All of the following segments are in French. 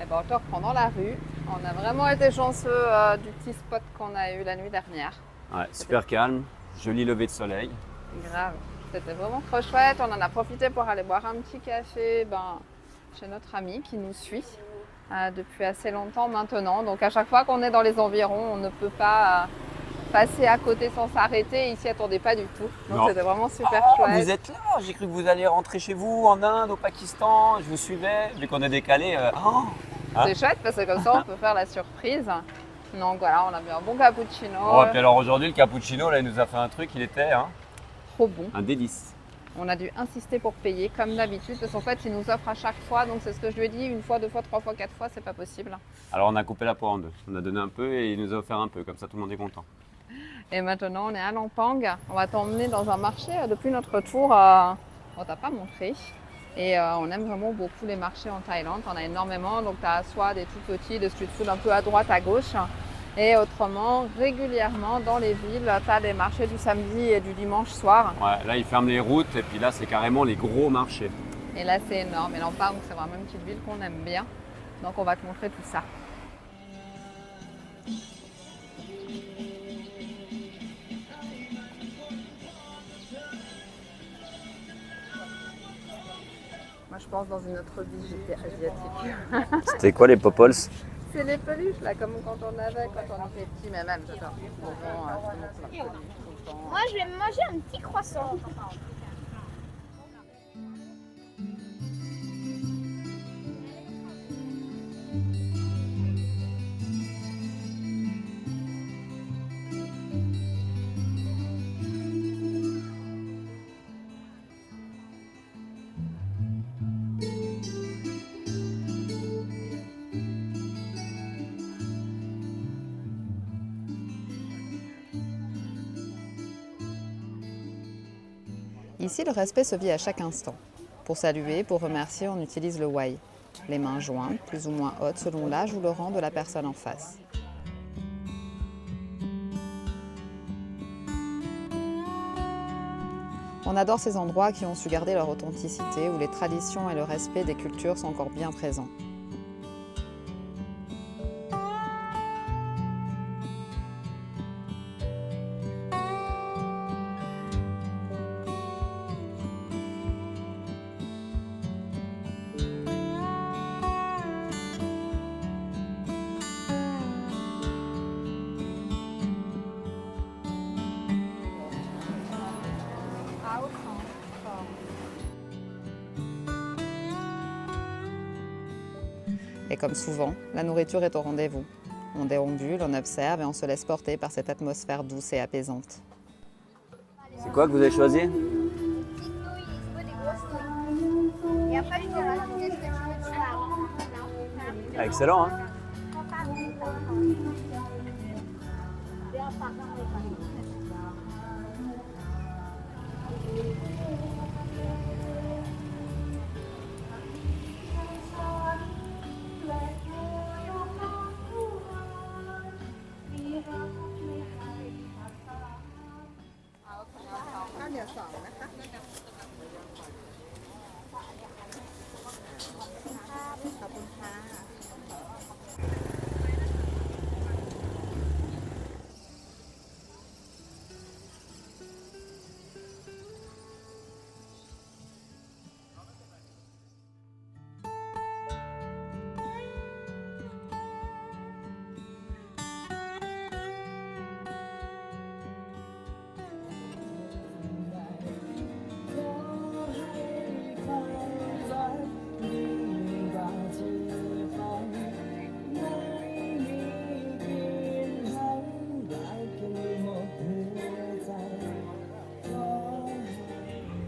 Et ben, on te reprend dans la rue. On a vraiment été chanceux du petit spot qu'on a eu la nuit dernière. Ouais, super calme, joli lever de soleil. Grave. C'était vraiment trop chouette. On en a profité pour aller boire un petit café chez notre ami qui nous suit depuis assez longtemps maintenant. Donc à chaque fois qu'on est dans les environs, on ne peut pas passer à côté sans s'arrêter. Ils s'y attendaient pas du tout. Donc c'était vraiment super chouette. Vous êtes là, j'ai cru que vous alliez rentrer chez vous en Inde, au Pakistan, je vous suivais, vu qu'on est décalé. C'est chouette parce que comme ça on peut faire la surprise. Donc voilà, on a bu un bon cappuccino. Bon, et puis alors aujourd'hui, le cappuccino, là, il nous a fait un truc, il était trop bon. un délice. On a dû insister pour payer comme d'habitude parce qu'en fait il nous offre à chaque fois, donc c'est ce que je lui ai dit, une fois, deux fois, trois fois, quatre fois, c'est pas possible. Alors on a coupé la poire en deux, on a donné un peu et il nous a offert un peu, comme ça tout le monde est content. Et maintenant on est à Lampang, on va t'emmener dans un marché depuis notre tour, on t'a pas montré. Et on aime vraiment beaucoup les marchés en Thaïlande, on a énormément, donc tu as soit des tout petits, des street food un peu à droite, à gauche. Et autrement, régulièrement dans les villes, tu as des marchés du samedi et du dimanche soir. Ouais, là ils ferment les routes et puis là c'est carrément les gros marchés. Et là c'est énorme. Et Lampang, c'est vraiment une petite ville qu'on aime bien. Donc on va te montrer tout ça. Moi je pense dans une autre vie j'étais asiatique. C'était quoi les popols? C'est les peluches là, comme quand on avait quand on était petit, mais même j'adore. Moi, je vais me manger un petit croissant. Ici, le respect se vit à chaque instant. Pour saluer, pour remercier, on utilise le wai. Les mains jointes, plus ou moins hautes selon l'âge ou le rang de la personne en face. On adore ces endroits qui ont su garder leur authenticité, où les traditions et le respect des cultures sont encore bien présents. Et comme souvent, la nourriture est au rendez-vous. On déambule, on observe et on se laisse porter par cette atmosphère douce et apaisante. C'est quoi que vous avez choisi? Petite nouille, tu veux des grosses nouilles. Et après, je te rajouter ce que tu veux dessus. Excellent, hein?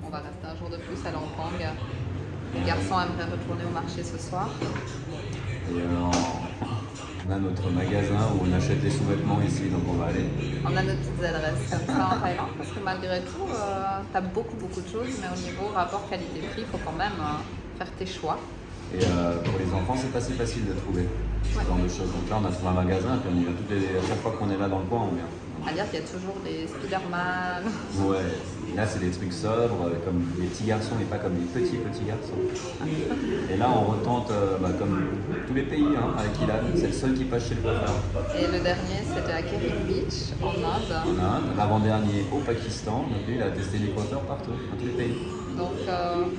On va rester un jour de plus à Lampang. Les garçons aimeraient retourner au marché ce soir. Et on a notre magasin où on achète des sous-vêtements ici, donc on va aller. On a nos petites adresses comme ça en Thaïlande parce que malgré tout, tu as beaucoup de choses, mais au niveau rapport qualité-prix, il faut quand même faire tes choix. Et pour les enfants, c'est pas si facile de trouver ce genre de choses. Donc là, on a trouvé un magasin, puis on y va à chaque fois qu'on est là dans le coin, on vient. On va dire qu'il y a toujours des Spider-Man. Ouais, et là, c'est des trucs sobres, comme les petits garçons et pas comme les petits garçons. Et là, on retente, comme tous tous les pays hein, avec Ilan. C'est le seul qui passe chez le coiffeur. Et le dernier, c'était à Kerry Beach, en Inde. En Inde, l'avant-dernier au Pakistan. Donc lui, il a testé les coiffeurs partout, dans tous les pays. Donc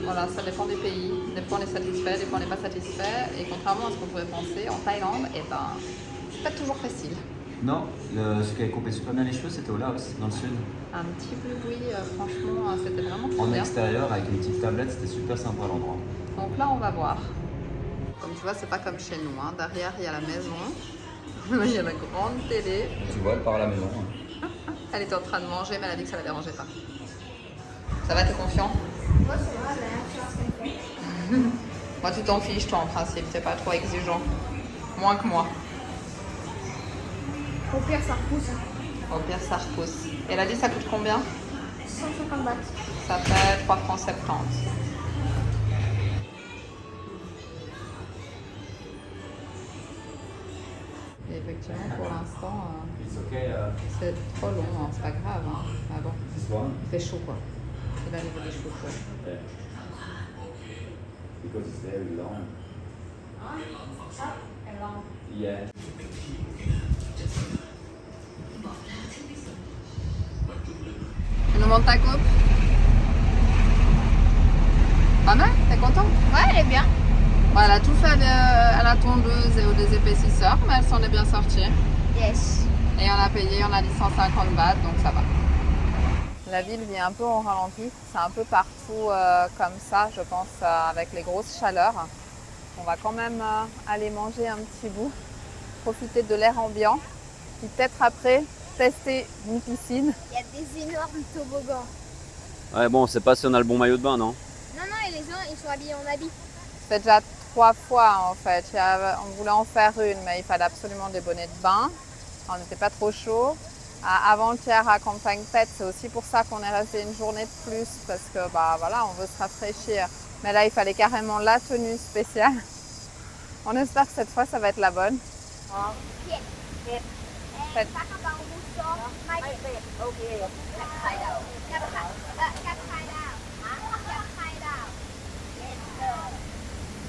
voilà, ça dépend des pays. Des fois on est satisfait, des fois on n'est pas satisfait. Et contrairement à ce qu'on pourrait penser, en Thaïlande, eh ben, c'est pas toujours facile. Non, ce qui avait coupé super bien les cheveux, c'était au Laos, dans le sud. Un petit boui-boui, franchement, c'était vraiment trop En bien. extérieur, avec une petite tablette, c'était super sympa l'endroit. Donc là, on va voir. Comme tu vois, c'est pas comme chez nous. Hein. Derrière, il y a la maison. Là, il y a la grande télé. Tu vois, elle part à la maison. Hein. Elle était en train de manger, mais elle a dit que ça la dérangeait pas. Ça va, t'es confiant? Moi, c'est vrai, la chose qu'elle fait. Moi, tu t'en fiches, toi, en principe. T'es pas trop exigeant. Moins que moi. Au pire, ça repousse. Au pire, ça repousse. Et elle a dit, ça coûte combien? 150 bahts. Ça fait 3 francs 70. Et effectivement, pour l'instant, c'est trop long, hein. C'est pas grave. Hein. Ah bon, il fait chaud, quoi. C'est là, au niveau des cheveux, quoi. Because it's very long. Yeah. Tu nous montres ta coupe? Pas mal? T'es content? Ouais, elle est bien. Bon, elle a tout fait à la tondeuse et aux désépaississeurs, mais elle s'en est bien sortie. Yes. Et on a payé, on a dit 150 bahts, donc ça va. La ville vient un peu en ralenti. C'est un peu partout comme ça, je pense, avec les grosses chaleurs. On va quand même aller manger un petit bout, profiter de l'air ambiant, puis peut-être après tester une piscine. Il y a des énormes toboggans. Ouais, bon, on sait pas si on a le bon maillot de bain, non? Non, et les gens, ils sont habillés en habit. C'est déjà 3 fois en fait. On voulait en faire une, mais il fallait absolument des bonnets de bain. On n'était pas trop chaud. Avant-hier à Campagne Pet, c'est aussi pour ça qu'on est resté une journée de plus, parce que bah voilà, on veut se rafraîchir. Mais là, il fallait carrément la tenue spéciale. On espère que cette fois, ça va être la bonne. Faites.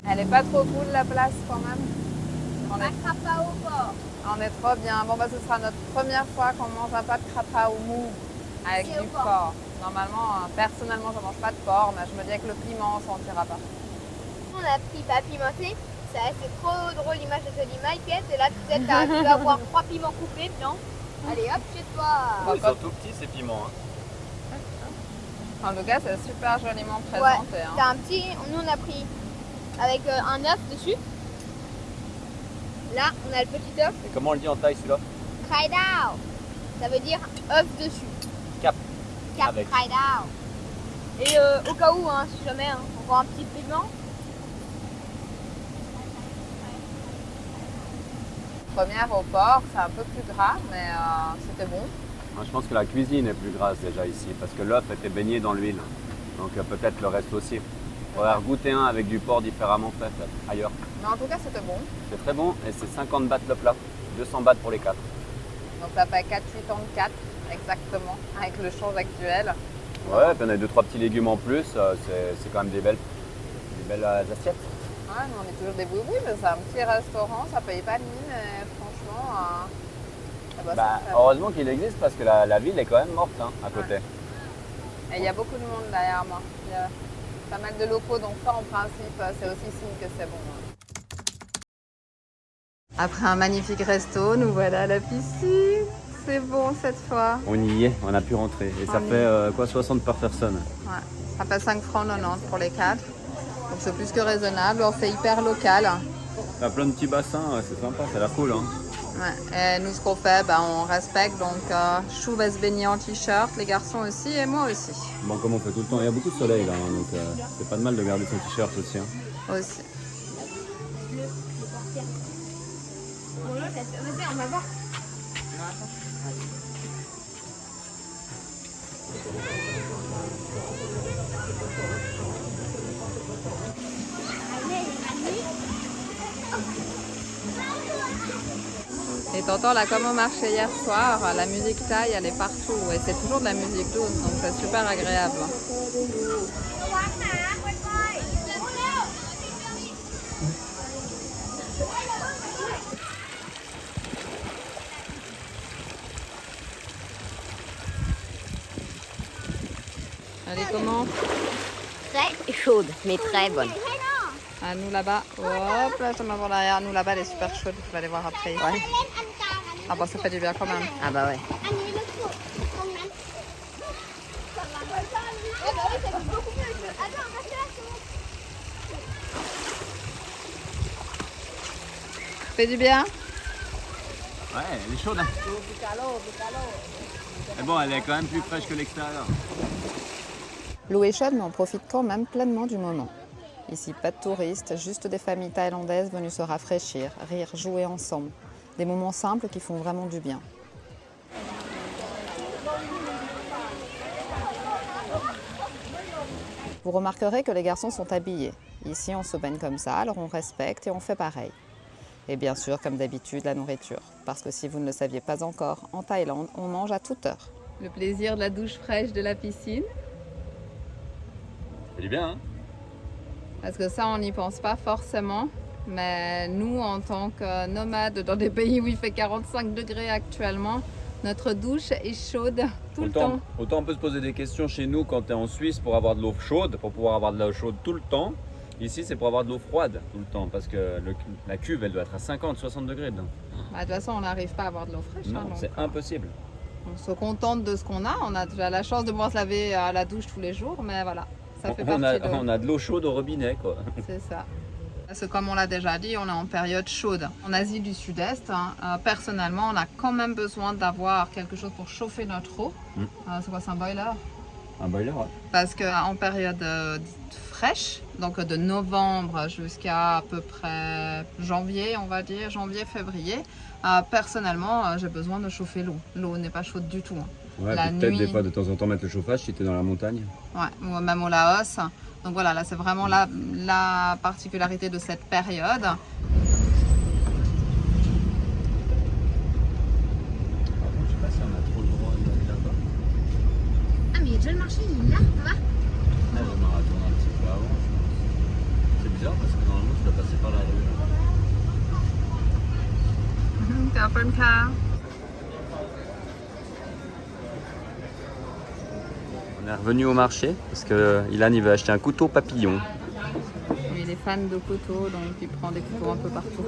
Elle est pas trop cool la place quand même. On est trop bien. Bon bah ce sera notre première fois qu'on mange un pâte krapao mou avec C'est au du porc. porc. Normalement, personnellement, je mange pas de porc, mais je me dis avec le piment, on sentira pas. On a pris pas pimenté. C'est trop drôle l'image de Tolima, et là tu vas avoir 3 piments coupés, non? Allez hop, chez toi. Ils sont tout petits ces piments. Hein. En tout cas, c'est super joliment Ouais, présenté. Hein. t'as un petit, nous on a pris avec un œuf dessus. Là, on a le petit œuf. Et comment on le dit en thaï celui-là? Khai dao. Ça veut dire œuf dessus. Cap. Cap Avec. khai dao. Et au cas où, hein, si jamais hein, on voit un petit piment. Première au porc, c'est un peu plus gras, mais c'était bon. Moi, je pense que la cuisine est plus grasse déjà ici, parce que l'œuf était baigné dans l'huile. Donc peut-être le reste aussi. On va goûter un avec du porc différemment fait ailleurs. Mais en tout cas, c'était bon. C'est très bon et c'est 50 bahts le plat. 200 bahts pour les 4. Donc ça fait 4,84 exactement, avec le change actuel. Ouais, puis on a 2-3 petits légumes en plus. C'est quand même des belles assiettes. Ouais, nous, on est toujours des boubous, mais c'est un petit restaurant, ça paye pas de mine, et franchement, Heureusement qu'il existe parce que la ville est quand même morte hein, à côté. Ouais. Et il y a beaucoup de monde derrière moi. Il y a pas mal de locaux, donc ça, en principe, c'est aussi signe que c'est bon. Après un magnifique resto, nous voilà à la piscine. C'est bon cette fois. On y est, on a pu rentrer. Et ça fait 60 par personne. Ouais, ça fait 5 francs 90 pour les 4. Donc c'est plus que raisonnable, c'est hyper local. T'as plein de petits bassins, c'est sympa, ça a l'air cool. Hein. Ouais. Et nous ce qu'on fait, on respecte, donc chou va se baigner en t-shirt, les garçons aussi et moi aussi. Bon, comme on fait tout le temps, il y a beaucoup de soleil là, hein, donc c'est pas de mal de garder son t-shirt aussi. Hein. Aussi. Vas-y, on va voir. Et t'entends là comme au marché hier soir, la musique thaï elle est partout et c'est toujours de la musique douce donc c'est super agréable. Elle est comment? Très chaude, mais très bonne. Ah, nous là-bas. Hop là, je me vois derrière. Nous là-bas, elle est super chaude. Tu vas aller voir après. Ouais. Ah bah ça fait du bien quand même. Ah bah ouais. Ça fait du bien? Ouais, elle est chaude. Hein. Mais bon, elle est quand même plus fraîche que l'extérieur. L'eau est chaude, mais on profite quand même pleinement du moment. Ici, pas de touristes, juste des familles thaïlandaises venues se rafraîchir, rire, jouer ensemble. Des moments simples qui font vraiment du bien. Vous remarquerez que les garçons sont habillés. Ici, on se baigne comme ça, alors on respecte et on fait pareil. Et bien sûr, comme d'habitude, la nourriture. Parce que si vous ne le saviez pas encore, en Thaïlande, on mange à toute heure. Le plaisir de la douche fraîche de la piscine. Ça fait du bien, hein? Parce que ça, on n'y pense pas forcément. Mais nous, en tant que nomades dans des pays où il fait 45 degrés actuellement, notre douche est chaude tout le temps. Autant on peut se poser des questions chez nous quand tu es en Suisse pour avoir de l'eau chaude, pour pouvoir avoir de l'eau chaude tout le temps. Ici, c'est pour avoir de l'eau froide tout le temps, parce que la cuve, elle doit être à 50-60 degrés dedans. Bah, de toute façon, on n'arrive pas à avoir de l'eau fraîche. Non, hein, c'est impossible. On se contente de ce qu'on a. On a déjà la chance de pouvoir se laver à la douche tous les jours, mais voilà, ça fait On partie on a de l'eau chaude au robinet, quoi. C'est ça. Parce que comme on l'a déjà dit, on est en période chaude. En Asie du Sud-Est, personnellement, on a quand même besoin d'avoir quelque chose pour chauffer notre eau. C'est quoi, c'est un boiler? Un boiler, ouais. Parce qu'en période dite fraîche, donc de novembre jusqu'à à peu près janvier, on va dire, janvier-février, personnellement, j'ai besoin de chauffer l'eau. L'eau n'est pas chaude du tout. Ouais, La peut-être nuit- des fois de temps en temps mettre le chauffage si tu es dans la montagne. Ouais, ou même au Laos. Donc voilà, là c'est vraiment la particularité de cette période. Par contre, je sais pas si on a trop le droit d'aller là-bas. Ah mais déjà le marché il est là, ça va? On va retourner un petit peu avant. C'est bizarre parce que normalement tu dois passer par la rue. T'es un peu le cas. On est revenu au marché parce que Ilan il veut acheter un couteau papillon. Il est fan de couteaux, donc il prend des couteaux un peu partout.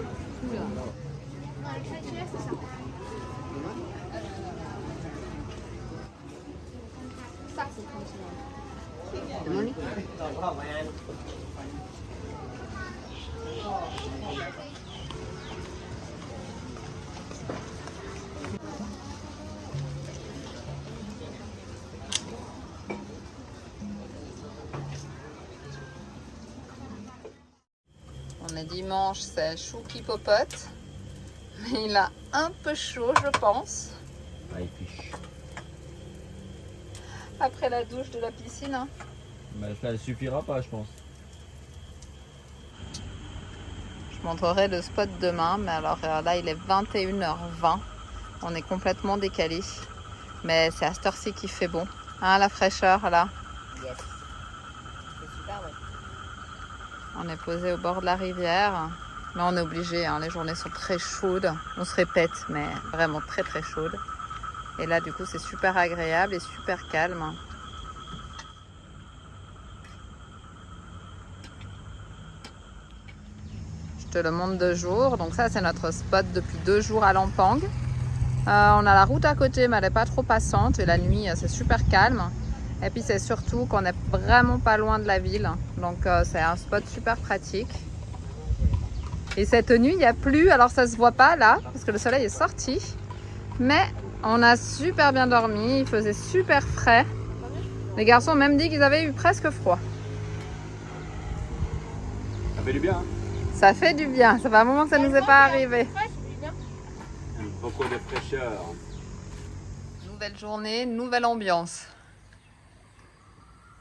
On est dimanche, c'est chou qui popote. Mais il a un peu chaud, je pense. Ah, il piche. Après la douche de la piscine. Hein. Bah, ça ne suffira pas, je pense. Je montrerai le spot demain, mais alors là il est 21h20. On est complètement décalé. Mais c'est à cette heure-ci qu'il fait bon. Hein, la fraîcheur là. Yes. C'est super ouais. On est posé au bord de la rivière. Mais on est obligé, hein, les journées sont très chaudes. On se répète, mais vraiment très très chaudes. Et là du coup c'est super agréable et super calme. Je te le montre de jour. Donc ça c'est notre spot depuis 2 jours à Lampang. On a la route à côté mais elle n'est pas trop passante. Et la nuit c'est super calme. Et puis c'est surtout qu'on n'est vraiment pas loin de la ville. Donc c'est un spot super pratique. Et cette nuit il n'y a plu. Alors ça se voit pas là parce que le soleil est sorti. Mais on a super bien dormi. Il faisait super frais. Les garçons ont même dit qu'ils avaient eu presque froid. Ça fait du bien, hein? Ça fait du bien. Ça fait un moment que ça nous est pas arrivé. Beaucoup de fraîcheur. Nouvelle journée, nouvelle ambiance.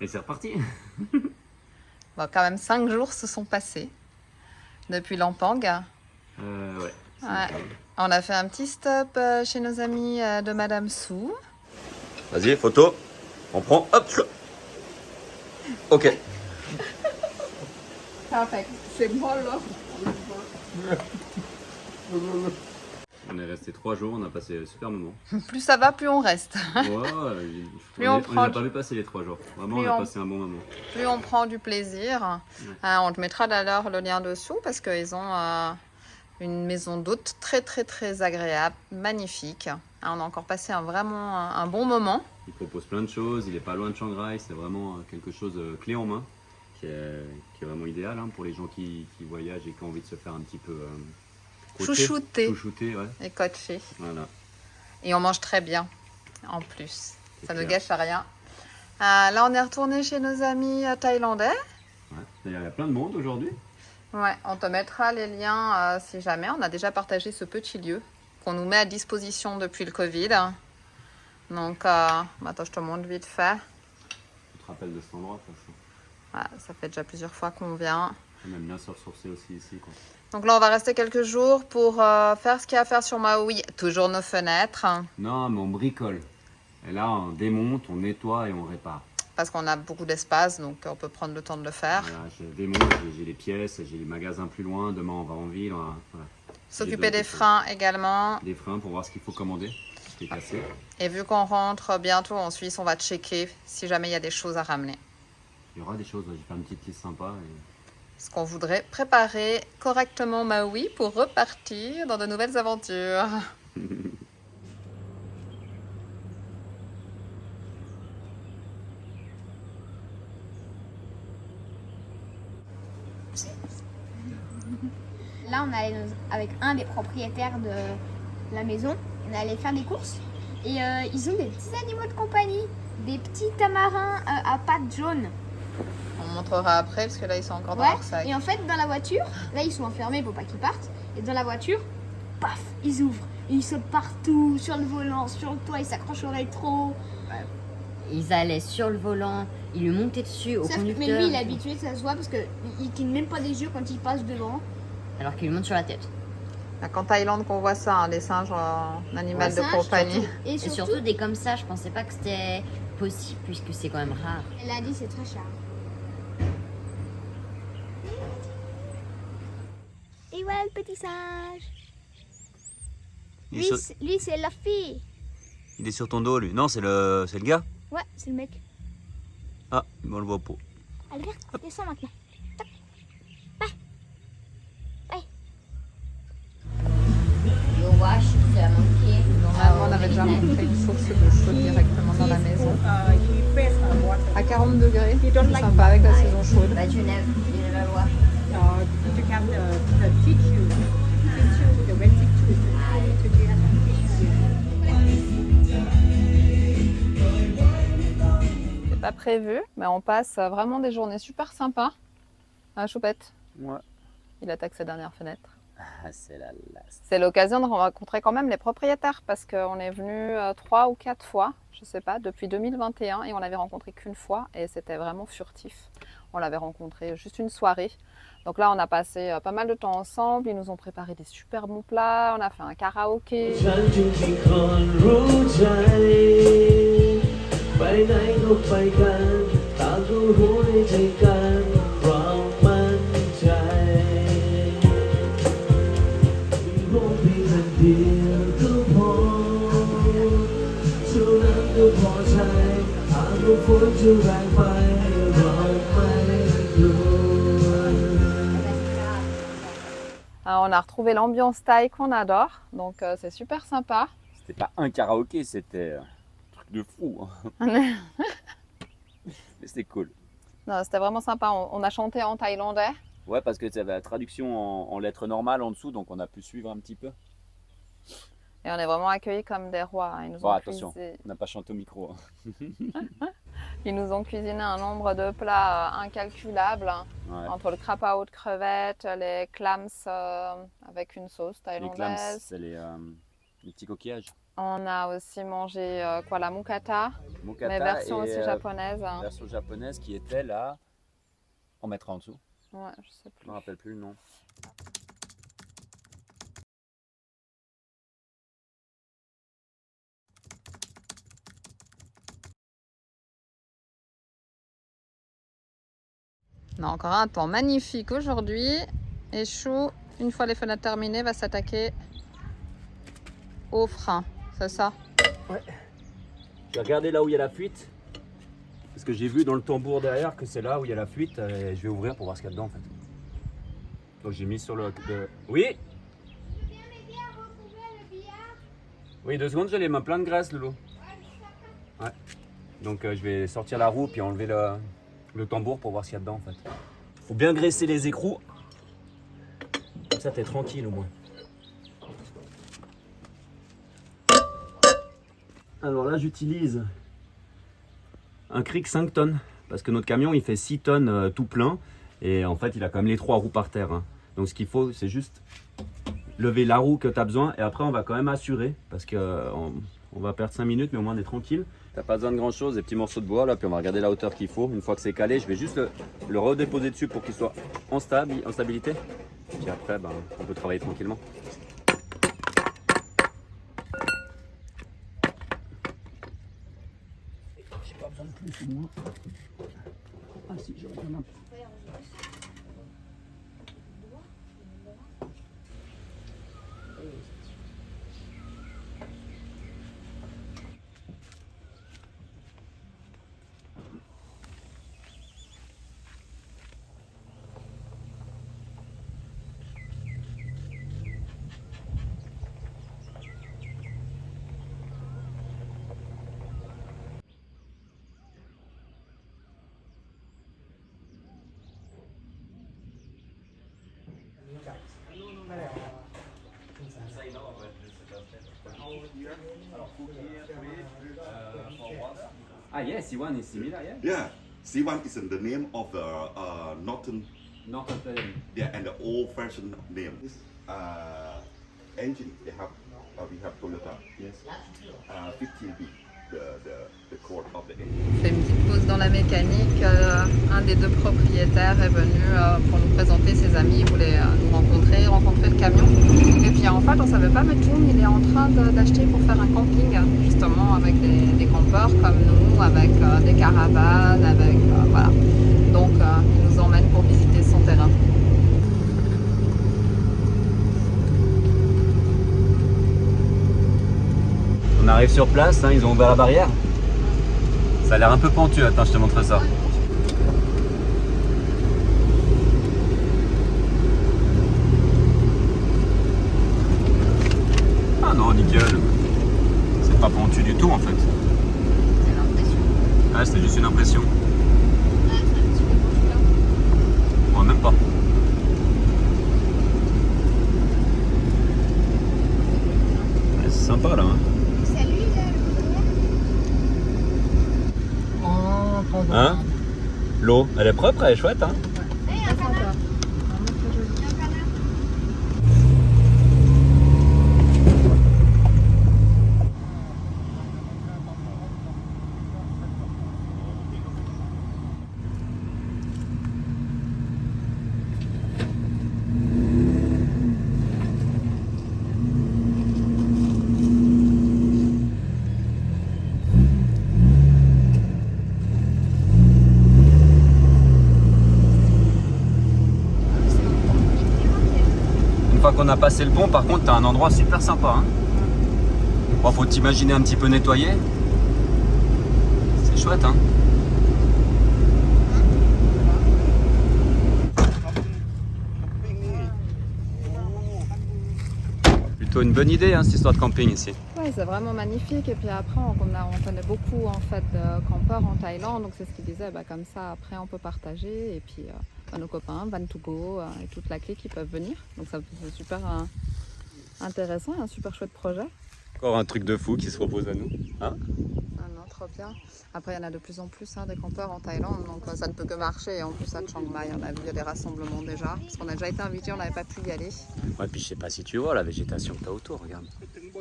Et c'est reparti. Bon, quand même 5 jours se sont passés depuis Lampang. Ouais. Ouais. On a fait un petit stop chez nos amis de Madame Sou. Vas-y, photo. On prend. Hop. Ok. Perfect. C'est moi là. On est resté 3 jours, on a passé un super moment. Plus ça va, plus on reste. Ouais, on on prend n'a pas vu passer les 3 jours. Vraiment, Plus on a on- passé un bon moment. Plus on prend du plaisir. On te mettra d'ailleurs le lien dessous parce qu'ils ont une maison d'hôtes très très très agréable, magnifique. On a encore passé vraiment un bon moment. Il propose plein de choses, il est pas loin de Shanghai, c'est vraiment quelque chose clé en main qui est vraiment idéal pour les gens qui voyagent et qui ont envie de se faire un petit peu Chouchouter ouais. et coacher. Voilà. Et on mange très bien en plus. C'est Ça ne clair. gâche rien. Là, on est retourné chez nos amis thaïlandais. Ouais. D'ailleurs, il y a plein de monde aujourd'hui. Ouais, on te mettra les liens si jamais. On a déjà partagé ce petit lieu qu'on nous met à disposition depuis le Covid. Donc, attends, je te montre vite fait. Tu te rappelles de cet endroit, de toute façon. Ouais, ça fait déjà plusieurs fois qu'on vient. On aime bien se ressourcer aussi ici, quoi. Donc là, on va rester quelques jours pour faire ce qu'il y a à faire sur Maui. Toujours nos fenêtres, Non, mais on bricole. Et là, on démonte, on nettoie et on répare. parce qu'on a beaucoup d'espace, donc on peut prendre le temps de le faire. Voilà, je démonte, j'ai les pièces, j'ai les magasins plus loin. Demain, on va en ville. Voilà. S'occuper des freins également. Des freins pour voir ce qu'il faut commander, ce qui est cassé. Et vu qu'on rentre bientôt en Suisse, on va checker si jamais il y a des choses à ramener. Il y aura des choses, j'ai fait une petite liste sympa. Ce qu'on voudrait préparer correctement Maui pour repartir dans de nouvelles aventures. Là, on allait avec un des propriétaires de la maison. On allait faire des courses. Et ils ont des petits animaux de compagnie. Des petits tamarins à pattes jaunes. On montrera après parce que là ils sont encore dans Ouais. leur sac. Et en fait, dans la voiture, là, ils sont enfermés pour pas qu'ils partent. Et dans la voiture, paf, ils ouvrent. Et ils sautent partout, sur le volant, sur le toit, ils s'accrochent au rétro. Ils allaient sur le volant, ils lui montaient dessus au Sauf que- conducteur. mais lui, il est habitué, ça se voit, parce qu'il cligne même pas des yeux quand il passe devant. Alors qu'il lui monte sur la tête. Là, qu'en Thaïlande qu'on voit ça, les singes en animal de Singe, compagnie. surtout. Et Et surtout, surtout des comme ça, je pensais pas que c'était possible puisque c'est quand même rare. elle a dit c'est très cher. Et voilà le petit singe. Lui, c'est la fille. Il est sur ton dos, lui. Non, c'est le gars. Ouais, c'est le mec. Ah, on le voit pas. Allez, viens, descends maintenant. Yo wash, c'est à manquer. Normalement, on avait déjà montré une source d'eau chaude directement dans la maison. À 40 degrés, c'est sympa avec la saison chaude. Bah Genève, la loi. To have the tissue, the wet tissue, to get C'est pas prévu, mais on passe vraiment des journées super sympas. Ah, Choupette, Ouais. il attaque sa dernière fenêtre. Ah, c'est la last. C'est l'occasion de rencontrer quand même les propriétaires parce qu'on est venu 3 ou 4 fois, je sais pas, depuis 2021 et on l'avait rencontré qu'une fois et c'était vraiment furtif. On l'avait rencontré juste une soirée. Donc là, on a passé pas mal de temps ensemble. Ils nous ont préparé des super bons plats. On a fait un karaoké. ฉันจึงมีคนรู้ใจ ไปไหนก็ไปกันต่างก็รู้ในใจกันเรามั่นใจมีโลกเพียงอันเดียวก็พอเท่านั้นก็พอใจหากว่าฝนจะแรงไปเราไม่กลัว On a retrouvé l'ambiance thaï qu'on adore. Donc c'est super sympa. C'était pas un karaoké, c'était un truc de fou. Mais c'était cool. Non, c'était vraiment sympa. On a chanté en thaïlandais. Ouais, parce que tu avais la traduction en lettres normales en dessous, donc on a pu suivre un petit peu. Et on est vraiment accueillis comme des rois. Ils nous Bon, ont attention, on n'a pas chanté au micro. Ils nous ont cuisiné un nombre de plats incalculables. Ouais. Entre le crapao de crevettes, les clams avec une sauce Les clams, thaïlandaise. c'est les petits coquillages. On a aussi mangé la mukata, Mookata mais version et, aussi japonaise. version japonaise qui était là. On mettra en dessous. Ouais, je sais Je plus. me rappelle plus le nom. On a encore un temps magnifique aujourd'hui. Et Chou, une fois les fenêtres terminées, va s'attaquer au frein. C'est ça? Ouais. Je vais regarder là où il y a la fuite. Parce que j'ai vu dans le tambour derrière que c'est là où il y a la fuite. Et je vais ouvrir pour voir ce qu'il y a dedans en fait. Donc j'ai mis sur le... Oui. Oui, 2 secondes, j'ai les mains pleines de graisse, Loulou. Ouais. Donc je vais sortir la roue puis enlever le tambour pour voir ce qu'il y a dedans en fait. Faut bien graisser les écrous. Comme ça t'es tranquille au moins. Alors là j'utilise un cric 5 tonnes. Parce que notre camion il fait 6 tonnes tout plein. Et en fait il a quand même les 3 roues par terre. Hein. Donc ce qu'il faut c'est juste lever la roue que tu as besoin. Et après on va quand même assurer. Parce qu'on va perdre 5 minutes mais au moins on est tranquille. T'as pas besoin de grand chose, des petits morceaux de bois là. Puis on va regarder la hauteur qu'il faut. Une fois que c'est calé je vais juste le redéposer dessus pour qu'il soit en stabilité. Puis après ben, on peut travailler tranquillement. J'ai pas besoin de plus ou moins. Ah si, j'aurais besoin d'un peu. Ah yes, C1 is similar, yeah? Yeah, C1 is the name of the northern, Northern Plain. yeah, and the old-fashioned name. This engine they have, we have Toyota. Yes. 15B, the core of the engine. On fait une petite pause dans la mécanique. Un des 2 propriétaires est venu pour nous présenter ses amis. Il voulait nous rencontrer le camion. Et puis en fait, on savait pas, mais June, il est en train d'acheter pour faire un camping, justement avec des campeurs comme nous, avec des caravanes, avec voilà. Donc il nous emmène pour visiter son terrain. On arrive sur place, hein, ils ont ouvert la barrière. Ça a l'air un peu pentu, attends, je te montre ça. Ah non, nickel. C'est pas pentu du tout en fait. C'est l'impression. Ah, c'était juste une impression. Ouais, même pas. Ouais, c'est sympa là. Hein. C'est lui là. Hein? L'eau, elle est propre, elle est chouette. Hein? Une fois qu'on a passé le pont, par contre, t'as un endroit super sympa. Hein. Bon, faut t'imaginer un petit peu nettoyé. C'est chouette, hein. Plutôt une bonne idée, hein, cette histoire de camping ici. Oui, c'est vraiment magnifique. Et puis après, on connaît beaucoup en fait de campeurs en Thaïlande. Donc c'est ce qu'il disait. Comme ça, après, on peut partager. Et puis nos copains, Van2Go et toute la clique, ils peuvent venir. Donc ça c'est super intéressant, un super chouette projet. Encore un truc de fou qui se propose à nous. Hein? Ah non, trop bien. Après, il y en a de plus en plus des campeurs en Thaïlande. Donc ça ne peut que marcher. Et en plus, à Chiang Mai, on a vu il y a des rassemblements déjà. Parce qu'on a déjà été invités, on n'avait pas pu y aller. Ouais, puis je sais pas si tu vois la végétation que t'as autour, regarde.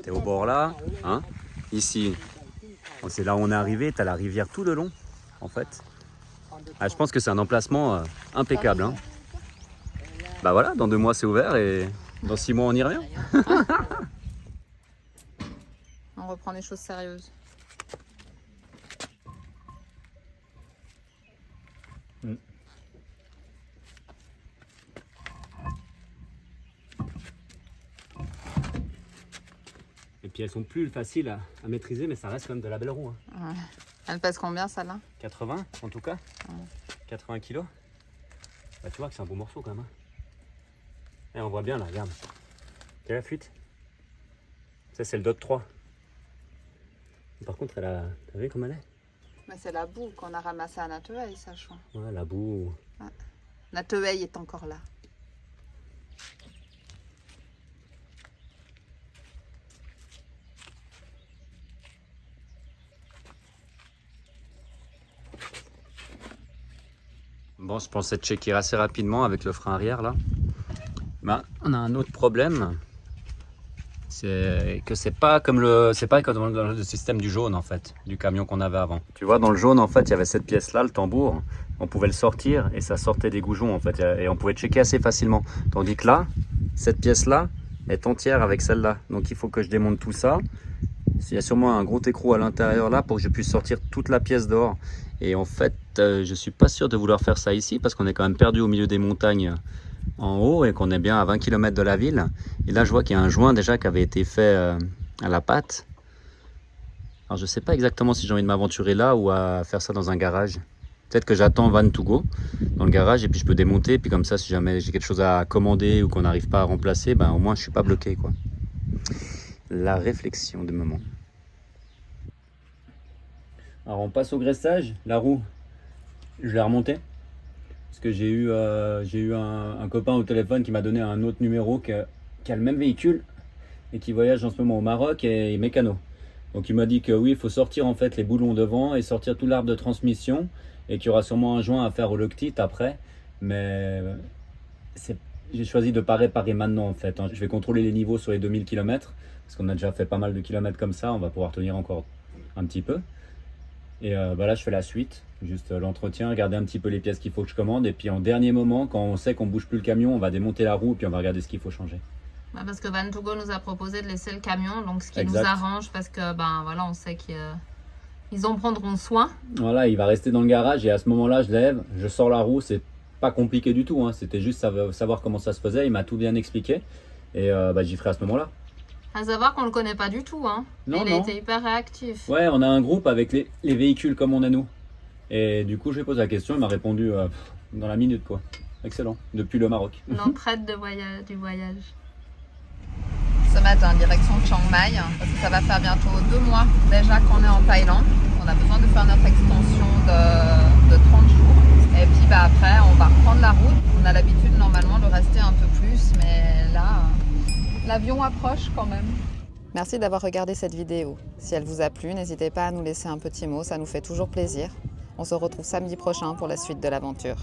T'es au bord là, hein? Ici, bon, c'est là où on est arrivé, t'as la rivière tout le long, en fait. Ah, je pense que c'est un emplacement impeccable. Hein. Bah voilà, dans 2 mois c'est ouvert et dans 6 mois on y revient. On reprend les choses sérieuses. puis elles sont plus faciles à maîtriser, mais ça reste quand même de la belle roue. Hein. Ouais. Elle pèse combien celle-là? 80 en tout cas. 80 kilos. Bah, tu vois que c'est un beau morceau quand même. Hein. Et on voit bien là, regarde. C'est la fuite. Ça c'est le DOT 3. Par contre, elle a... T'as vu comme elle est? Mais c'est la boue qu'on a ramassée à Nateuil, ça je crois. Ouais, la boue. Ouais. Nateuil est encore là. Bon, je pensais checker assez rapidement avec le frein arrière là. Ben, on a un autre problème. C'est que c'est pas comme le système du jaune en fait, du camion qu'on avait avant. Tu vois, dans le jaune en fait, il y avait cette pièce là, le tambour. On pouvait le sortir et ça sortait des goujons en fait, et on pouvait checker assez facilement. Tandis que là, cette pièce là est entière avec celle-là. Donc il faut que je démonte tout ça. Il y a sûrement un gros écrou à l'intérieur là pour que je puisse sortir toute la pièce dehors. Et en fait, je suis pas sûr de vouloir faire ça ici parce qu'on est quand même perdu au milieu des montagnes en haut et qu'on est bien à 20 km de la ville. Et là, je vois qu'il y a un joint déjà qui avait été fait à la patte. Alors, je sais pas exactement si j'ai envie de m'aventurer là ou à faire ça dans un garage. Peut-être que j'attends Van2Go dans le garage et puis je peux démonter. Et puis comme ça, si jamais j'ai quelque chose à commander ou qu'on n'arrive pas à remplacer, ben au moins je suis pas bloqué, quoi. La réflexion de moment. Alors on passe au graissage. La roue, je l'ai remontée parce que j'ai eu un copain au téléphone qui m'a donné un autre numéro qui a le même véhicule et qui voyage en ce moment au Maroc et est mécano. Donc il m'a dit que oui, il faut sortir en fait les boulons devant et sortir tout l'arbre de transmission et qu'il y aura sûrement un joint à faire au Loctite après, mais j'ai choisi de ne pas réparer maintenant en fait. Je vais contrôler les niveaux sur les 2000 km parce qu'on a déjà fait pas mal de kilomètres comme ça, on va pouvoir tenir encore un petit peu. Et là je fais la suite, juste l'entretien, regarder un petit peu les pièces qu'il faut que je commande et puis en dernier moment, quand on sait qu'on bouge plus le camion, on va démonter la roue et puis on va regarder ce qu'il faut changer. Ouais, parce que Van2Go nous a proposé de laisser le camion, donc ce qui Exact. nous arrange parce que voilà, on sait qu'ils en prendront soin. Voilà, il va rester dans le garage et à ce moment-là je lève, je sors la roue, c'est pas compliqué du tout, hein. C'était juste savoir comment ça se faisait, il m'a tout bien expliqué et j'y ferai à ce moment-là. À savoir qu'on le connaît pas du tout, hein. Non, il non. a été hyper réactif. Ouais, on a un groupe avec les véhicules comme on est nous. Et du coup, je lui ai posé la question, il m'a répondu dans la minute, quoi. Excellent, depuis le Maroc. L'entraide du voyage. Ce matin, direction Chiang Mai, parce que ça va faire bientôt 2 mois déjà qu'on est en Thaïlande. On a besoin de faire notre extension de 30 jours. Et puis après, on va reprendre la route. On a l'habitude normalement de rester un peu plus, mais là, l'avion approche quand même. Merci d'avoir regardé cette vidéo. Si elle vous a plu, n'hésitez pas à nous laisser un petit mot, ça nous fait toujours plaisir. On se retrouve samedi prochain pour la suite de l'aventure.